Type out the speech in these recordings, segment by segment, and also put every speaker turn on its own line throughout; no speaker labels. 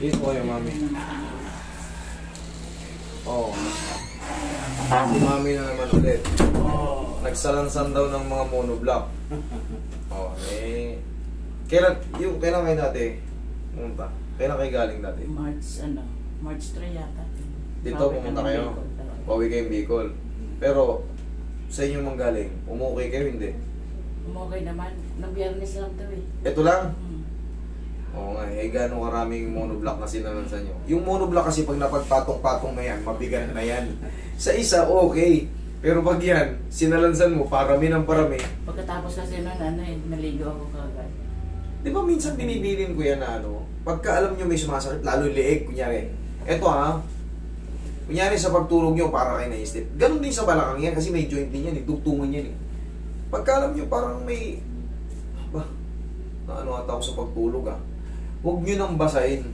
Dito kayo, mami. Oo. Si mami na naman ulit. Nagsalansan daw ng mga monoblock. Oo, eh. Kailan kayo dati? Pumunta. Kailan kayo galing dati?
March 3 yata.
Dito pumunta kayo? Pauwi kayong Bicol. Pero, sa inyo manggaling, umukay kayo, hindi?
Umukay naman. Nang Biyernes lang to eh.
Ito lang? Oo nga, eh gano'ng karaming monoblock na sinalansan nyo. Yung monoblock kasi pag napagpatong-patong na yan, mabigat na yan. Sa isa, okay. Pero pag yan, sinalansan mo, parami ng parami.
Pagkatapos kasi nun, naligo ako kagad.
Di ba minsan binibilin ko yan na pagka alam nyo may sumasakit, lalo liig, kunyari. Eto kunyari sa pagtulog nyo, para kayo na-step. Ganon din sa balakang yan, kasi may joint din yan, dugtungan yan eh. Pagka alam nyo parang may, ata ako sa pagtulog huwag nyo nang basahin.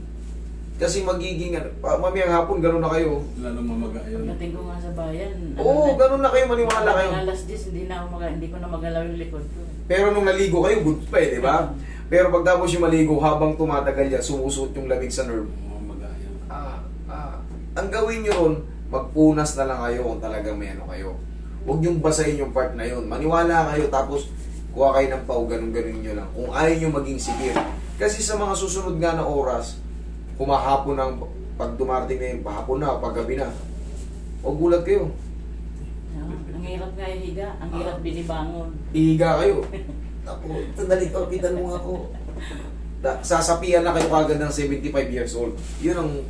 Kasi magiging, mamayang hapon, gano'n na kayo.
Lalo mamaga yun.
Pagdating ko nga sa bayan.
Oo, gano'n na kayo, maniwala kayo.
Alas 10, hindi ko na magalaw yung likod ko.
Pero nung naligo kayo, good pa eh, di ba? Pero pag tapos yung maligo, habang tumatagal yan, sumusuot yung lamig sa nerve.
Mamaga yun.
Ang gawin nyo ron, magpunas na lang kayo kung talagang may kayo. Huwag yung basahin yung part na yun. Maniwala kayo, tapos kuha kayo ng pau, ganun-ganun nyo lang. Kung ayaw nyo maging severe. Kasi sa mga susunod nga na oras, kumahapon ng, pag dumarating na yun, pahapon na, paggabi na. O gulat kayo.
Ang hirap nga higa, ang hirap binibangon.
Ihiga kayo. Ako, sandali, kapitan mo nga ako. Sasapian na kayo kagad ng 75 years old. Yun ang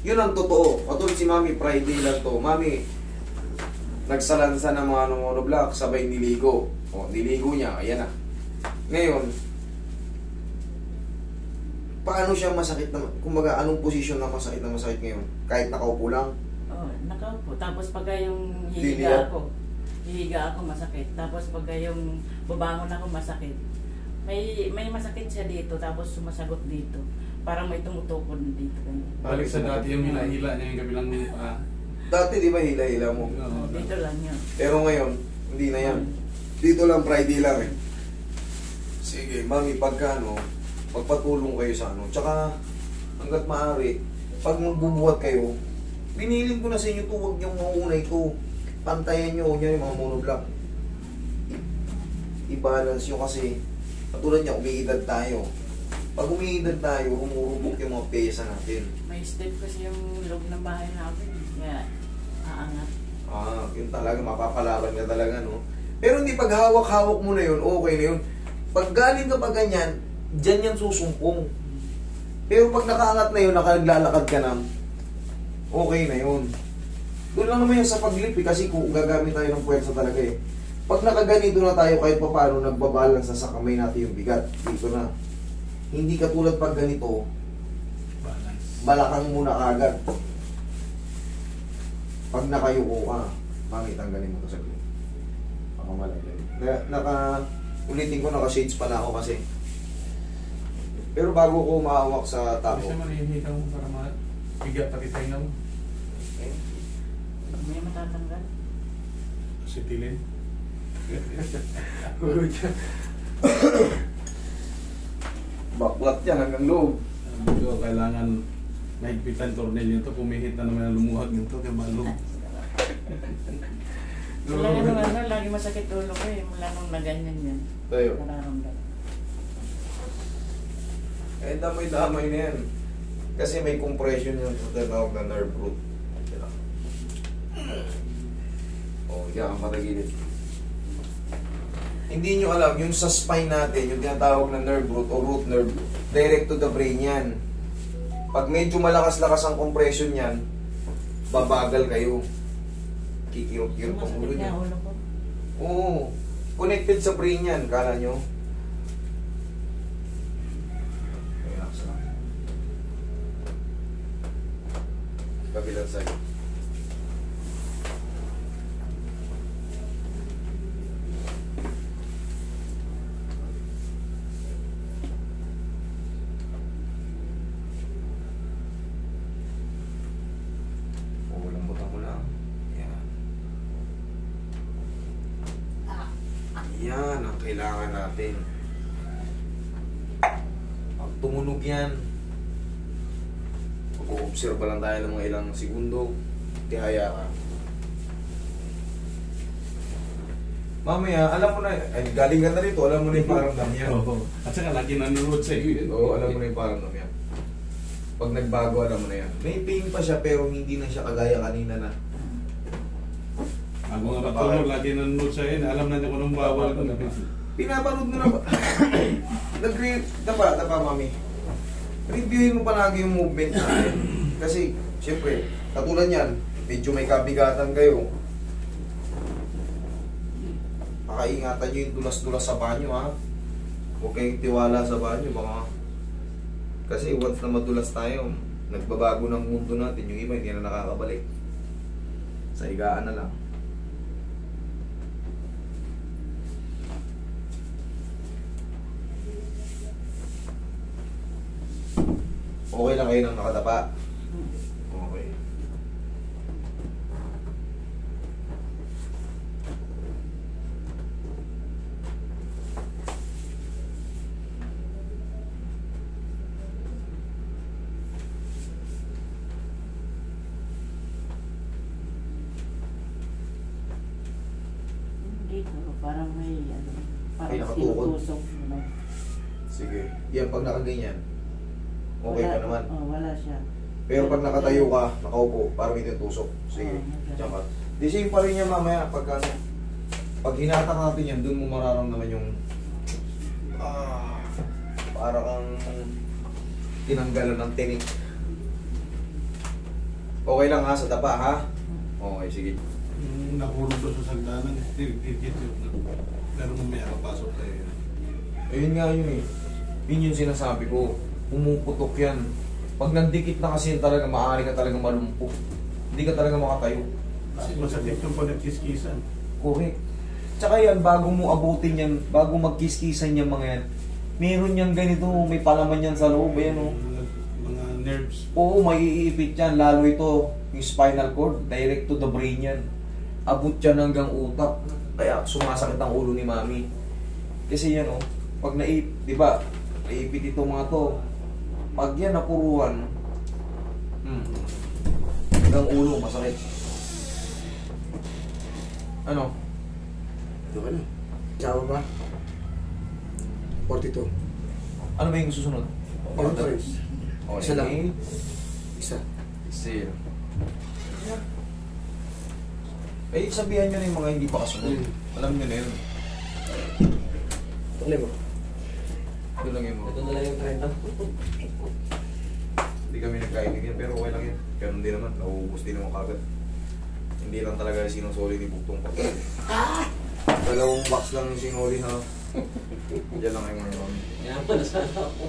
yun ang totoo. Patulad si Mami, Friday lang to. Mami, nagsalansa ng mga monoblock, sabay niligo. O, niligo niya, ayan na. Ngayon, paano siya masakit na, kumbaga anong posisyon na masakit ngayon? Kahit nakaupo lang?
Oo, nakaupo. Tapos pagka yung
Lilia?
hihiga ako masakit. Tapos pagka yung babangon ako masakit. May masakit siya dito, tapos sumasagot dito. Parang may tumutukod dito.
Balik sa dati yung hila-hila niya yung kabilang
Dati di ba hila-hila mo?
Dito lang yun.
Pero ngayon, hindi na yan. Dito lang, Friday lang eh. Sige, Mami, pagka magpatulong kayo sa tsaka hanggat maaari, pag magbubuhat kayo, binilin ko na sa inyo to, huwag niyong mauna ito. Pantayan nyo, yung mga monoblock. I-balance nyo kasi, katulad niya, umiidad tayo. Pag umiidad tayo, humurubok yung mga pyesa natin.
May step kasi yung loob ng bahay namin. Kaya, aangat.
Yun talaga, mapapalaban ka talaga, Pero hindi pag hawak-hawak mo na yun, okay na yun. Pag galing ka pa ganyan, diyan yan susumpong. Pero pag nakaangat na yun, nakaglalakad ka na, okay na yun. Doon lang naman yan sa paglip kasi kung gagamit tayo ng puwersa talaga eh. Pag nakaganito na tayo kahit pa paano, nagbabalance na sa kamay natin yung bigat. Dito na. Hindi katulad pag ganito, balakang muna agad. Pag nakayuko ka, tanggalin mo ito sa glue. Ulitin ko, naka-shades pala ako kasi. Pero bago ko mahawak sa tabo.
Kasi manihika mo para mabigat pati tayo mo.
May matatanggal.
Sitilin.
Baklat yan hanggang loob.
Dito kailangan mahigpitan tornilyo to, pumihit na naman ang lumuhag nito kaya malum.
Lagi masakit ulo ko eh, mula nung na ganyan yan.
Tayo.
Nararamdaman.
Damay-damay na yan. Kasi may compression yung tinatawag na nerve root. Yan ang patagilid. Hindi nyo alam, yung sa spine natin, yung tinatawag na nerve root o root nerve, direct to the brain yan. Pag medyo malakas-lakas ang compression yan, babagal kayo. Kikirot-kirot ang ulo niya. Oo. Connected sa brain yan, kala nyo. Relax lang. Kabilang sa'yo. Yan ang kailangan natin. Pag tumunog yan, Mag-observe lang tayo ng mga ilang segundo. Tihaya ka. Mamaya, alam mo na, ay, galing ka na rito, alam mo na yung paramdam yan.
Oo. At saka lagi nanonood sa iyo yun.
Oo, alam mo na yung paramdam yan. Pag nagbago, alam mo na yan. May pain pa siya, pero hindi na siya kagaya kanina na.
Ako nga matulog, lagi nanonood sa iyo. Alam na niya kung anong bawal ko na.
Pinapanood mo na ba? Dapa, mami. Reviewin mo palagi yung movement natin. Kasi, siyempre, katulad yan, medyo may kabigatan kayo. Pakaingatan nyo yung dulas-dulas sa banyo, ha? Huwag kayong tiwala sa banyo, baka... Kasi once na madulas tayo, nagbabago ng mundo natin, yung iba hindi na nakakabalik. Sa higaan na lang. Okay lang kayo nang nakatapa? Okay.
Dito, parang may
May
parang
nakatukod.
sinutusok.
Sige. Yan, pag nakaganyan, okay
Wala,
pa naman.
wala siya.
Pero pag nakatayo ka, nakaupo, parang ito yung tusok. Sige,
Okay.
diyan ka. Di same pa rin yan mamaya. Pag hinatak natin yan, dun mo mararamdaman yung para kang tinanggalan ng tinik. Okay lang ha, sa tapa ha? Okay, sige.
Nakulong doon sa sagdanan. Tirikit yun. Pero mamaya kapasok tayo.
Ayun nga yun eh. Yun yung sinasabi ko. Pumuputok yan. Pag nandikit na kasi yan talaga, maaari ka talaga malumpok. Hindi ka talaga makatayo.
Kasi masakit yung panagkiskisan.
Correct. Tsaka yan, bago mo abutin yan, bago magkiskisan yan mga yan, meron yan ganito, may palaman yan sa loob, yan o.
Mga nerves.
Oo, may iipit yan, lalo ito, yung spinal cord, direct to the brain yan. Abot yan hanggang utak. Kaya sumasakit ang ulo ni mami. Kasi yan o, pag di ba, naipit ito mga to. Pag yan napuruhan, hanggang ulo, masakit. Ano?
Ito ka na. Sawa ba? 42.
Ano ba yung susunod?
Meron pa rin.
Okay.
Isa lang. Isa.
Zero. Eh, sabihan nyo na yung mga hindi pa kasunod. Alam nyo na yun.
Tuloy mo.
Ito lang yun.
Ito na lang yung 30.
Hindi kami nagkaibigan, pero okay lang yun. Ganun din naman, nauubos din naman kagad. Hindi lang talaga sinusoli ni Bugtong pa. Dalawang box lang yung sinuli ha. Diyan lang yung ngayon.
Yan pa, nasana ako.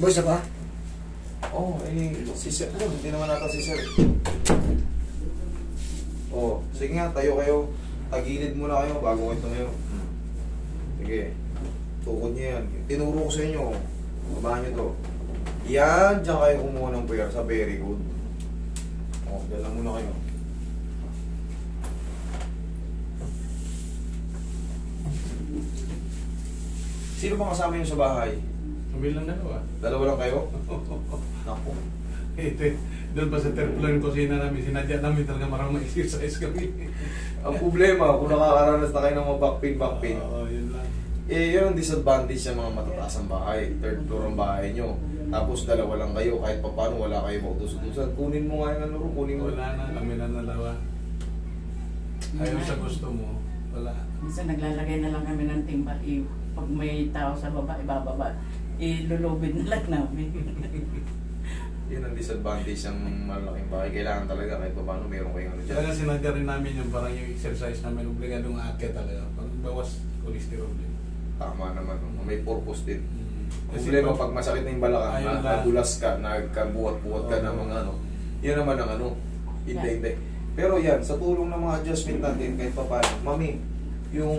Boy, isa pa?
Oo, si Sir. Hindi naman nata si Sir. Oo, sige nga, tayo kayo. Tagilid muna kayo bago kayo tumayo. Sige. Tukod niyo yan. Tinuro ko sa inyo. Babahan niyo to. Yan, dyan kayo kumuha ng puwersa. Very good. O, dyan lang muna kayo. Sino bang kasama niyo sa bahay?
Kami lang dalawa.
Dalawa lang kayo? Naku.
Ito doon pa sa third floor yung kusina namin, sinadya namin talaga maraming exercise kami.
Ang problema, kung nakakaranas na kayo ng mga back pain.
Oo, yun lang.
Eh, yun ang disadvantage sa mga matataas ang bahay. Third floor ang bahay nyo. Tapos dalawa lang kayo, kahit pa paano wala kayo mautos-utusan. Kunin mo nga yung ano ro, kunin mo.
Wala na, kami na dalawa. Ayaw sa gusto mo, wala.
Minsan naglalagay na lang kami ng timba. Pag may tao sa baba, ibababa. Ilulubid na lang namin.
Yun ang disadvantage ng malaking bahay. Kailangan talaga kahit pa paano meron kayong ano dyan.
Talaga sinadya rin namin yung parang yung exercise namin, obligadong aakyat talaga. Pag bawas cholesterol din.
Tama naman, no? May purpose din.
Kasi
Problema pag masakit na yung balakang,
ayun lang.
nadulas ka, nagkabuhat-buhat ka ng mga ano. Yan naman ang ano. Hindi. Pero yan, sa tulong ng mga adjustment natin, kahit pa paano. Mami, yung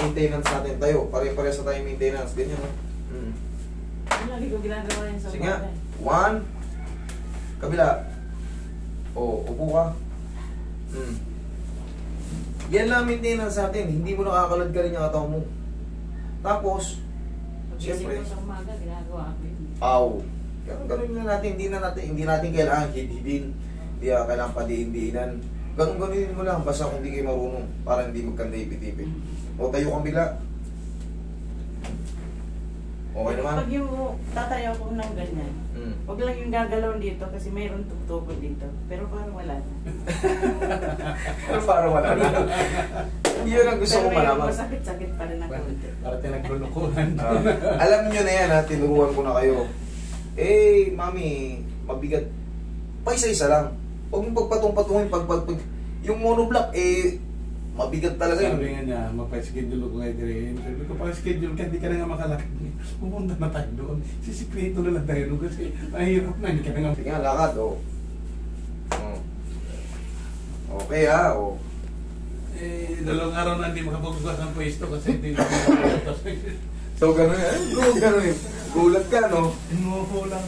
maintenance natin tayo, pare-pare sa tayong maintenance. Ganyan, no?
Lagi ko ginagawa yun sa
Sige nga.
bahay.
1. Kabila. O, upo ka. Yan lang maintenance natin. Hindi mo nakakalad ka rin yung ataw mo. Tapos,
Gising
Siyempre.
ko sa umaga, ginagawa ko yun.
Aw. Ganun na natin, hindi natin kailangan hidhidin. Hindi kailangan padiin-diinan. Ganun mo lang, basta kung hindi kayo marunong, para hindi magkanda ipit-ipit. O tayo kang bigla. Okay naman?
Pag yung tatayo ko ng ganyan, huwag lang yung gagalaw dito kasi mayroon tuktukod dito. Pero parang wala na.
Pero parang wala na. Yun ang gusto ko
Pero
malaman.
masakit-sakit pa rin ako.
Para tinaglulukuhan.
Alam nyo na yan ha, tinuruan ko na kayo. Eh, mami, mabigat. Paisa-isa lang. Huwag mong pagpatong-patungin, yung monoblock, eh, mabigat talaga yun.
Sabi nga niya, mapa-schedule ko ngayon rin. Sabi ko, pa-schedule ka, hindi ka na nga makalakad. Pumunta na tayo doon. Sisikreto na lang tayo doon kasi mahirap na, hindi ka na nga.
Sige nga, lakad, oh. Okay ha, oh.
Eh, 2 araw na hindi makapagbukas ang pwesto kasi hindi na makapagbukas.
So, ganun yan. Ganun yun. Gulat ka, no?
Inuupo lang.